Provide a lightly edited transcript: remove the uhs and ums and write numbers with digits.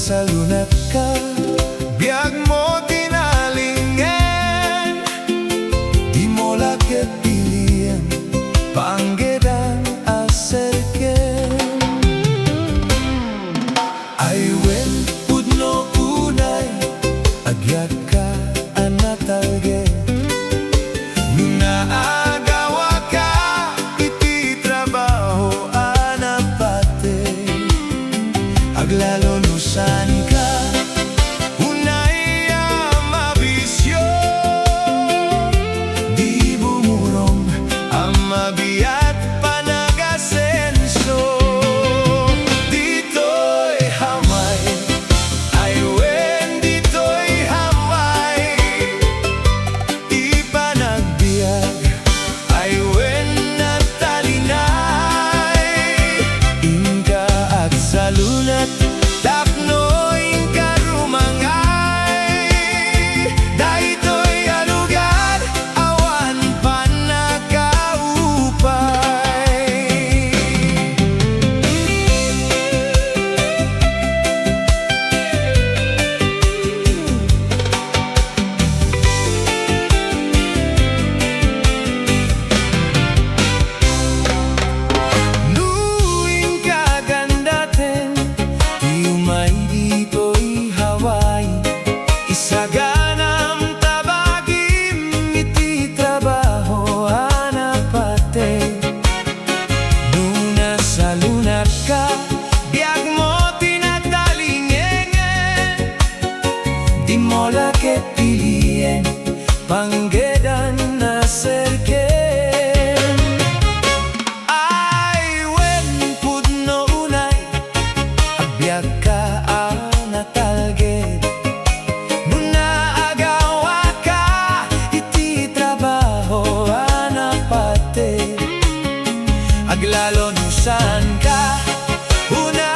salunat ka, biag mo tinalingen, di mo laket pilihan, panggedan aserken. Ay wen pudno unay, agyak ka anatalge, nuna agawa ka, iti trabaho anapate, aglalo nusan ka, unay amabisyo, di bumurong amabiyat panagasenso. Dito'y hamay, ay wen dito'y hamay, ipanagbiag, ay wen natalinay, ingka at salunat, tapno ingka rumangay, daytoy alugar, awan panakaupay. Nuing kagandaten, umay dito'y haway, isaganam tabagim, iti trabaho anapate, nuna salunat ka, biag mo tinatalingengen, di mo laket pilien, panggedan aserken. Ay wen pudno unay, agbyag ka anatalged, nuna agawa ka, iti trabaho anapate, aglalo nusan ka, una